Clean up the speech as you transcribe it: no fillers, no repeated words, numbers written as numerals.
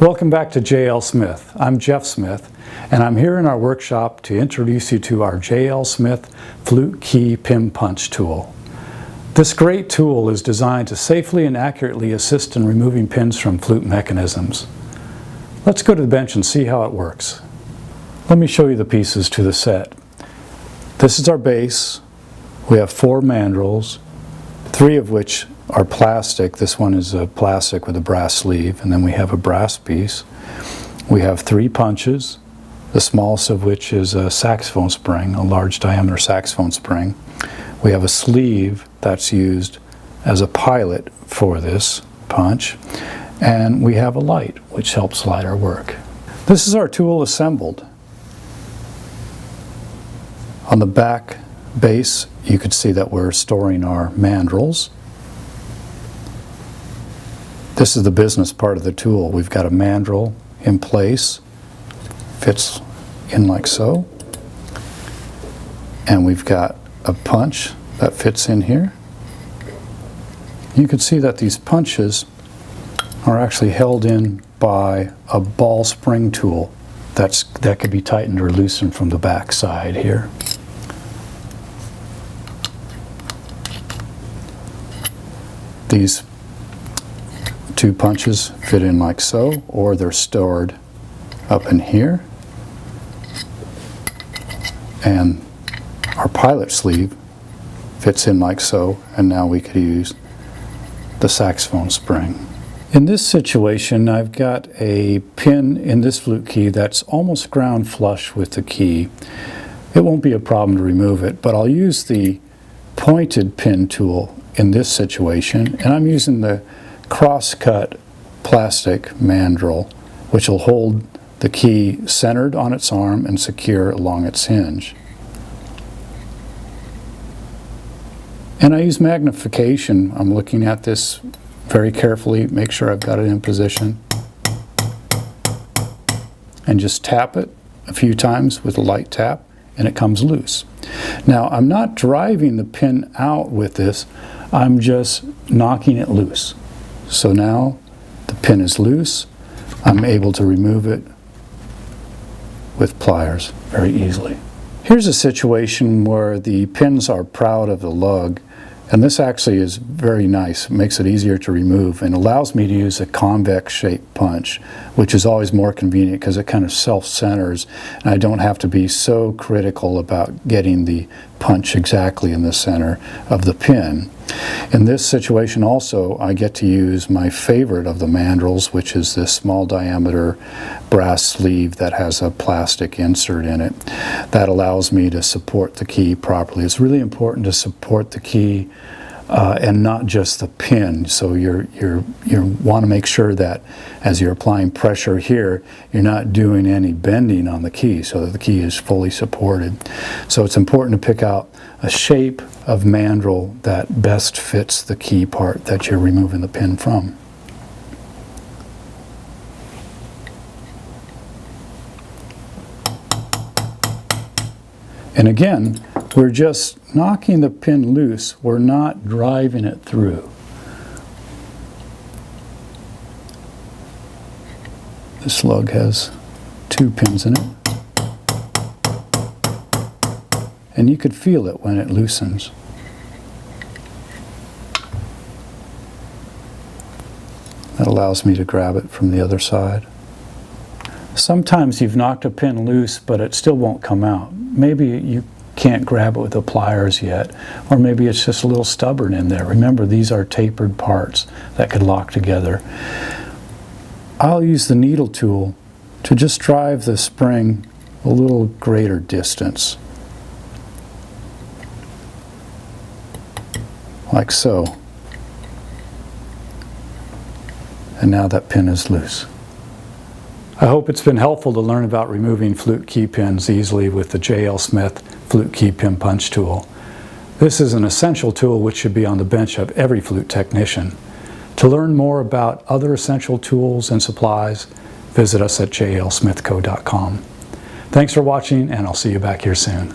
Welcome back to JL Smith. I'm Jeff Smith, and I'm here in our workshop to introduce you to our JL Smith Flute Key Pin Punch tool. This great tool is designed to safely and accurately assist in removing pins from flute mechanisms. Let's go to the bench and see how it works. Let me show you the pieces to the set. This is our base. We have 4 mandrels, 3 of which are plastic. This one is a plastic with a brass sleeve, and then we have a brass piece. We have 3 punches, the smallest of which is a saxophone spring, a large diameter saxophone spring. We have a sleeve that's used as a pilot for this punch, and we have a light which helps light our work. This is our tool assembled. On the back base you could see that we're storing our mandrels. This is the business part of the tool. We've got a mandrel in place, fits in like so, and we've got a punch that fits in here. You can see that these punches are actually held in by a ball spring tool that could be tightened or loosened from the back side here. These 2 punches fit in like so, or they're stored up in here. And our pilot sleeve fits in like so, and now we could use the saxophone spring. In this situation, I've got a pin in this flute key that's almost ground flush with the key. It won't be a problem to remove it, but I'll use the pointed pin tool in this situation, and I'm using the cross-cut plastic mandrel, which will hold the key centered on its arm and secure along its hinge. And I use magnification. I'm looking at this very carefully, make sure I've got it in position, and just tap it a few times with a light tap and it comes loose. Now, I'm not driving the pin out with this, I'm just knocking it loose. So now the pin is loose. I'm able to remove it with pliers very easily. Here's a situation where the pins are proud of the lug, and this actually is very nice. It makes it easier to remove and allows me to use a convex shaped punch, which is always more convenient because it kind of self-centers and I don't have to be so critical about getting the punch exactly in the center of the pin. In this situation also, I get to use my favorite of the mandrels, which is this small diameter brass sleeve that has a plastic insert in it. That allows me to support the key properly. It's really important to support the key and not just the pin. So you want to make sure that as you're applying pressure here, you're not doing any bending on the key so that the key is fully supported. So it's important to pick out a shape of mandrel that best fits the key part that you're removing the pin from. And again, we're just knocking the pin loose, we're not driving it through. This lug has 2 pins in it. And you could feel it when it loosens. That allows me to grab it from the other side. Sometimes you've knocked a pin loose, but it still won't come out. Maybe you can't grab it with the pliers yet, or maybe it's just a little stubborn in there. Remember, these are tapered parts that could lock together. I'll use the needle tool to just drive the spring a little greater distance. Like so. And now that pin is loose. I hope it's been helpful to learn about removing flute key pins easily with the JL Smith Flute Key Pin Punch tool. This is an essential tool which should be on the bench of every flute technician. To learn more about other essential tools and supplies, visit us at jlsmithco.com. Thanks for watching, and I'll see you back here soon.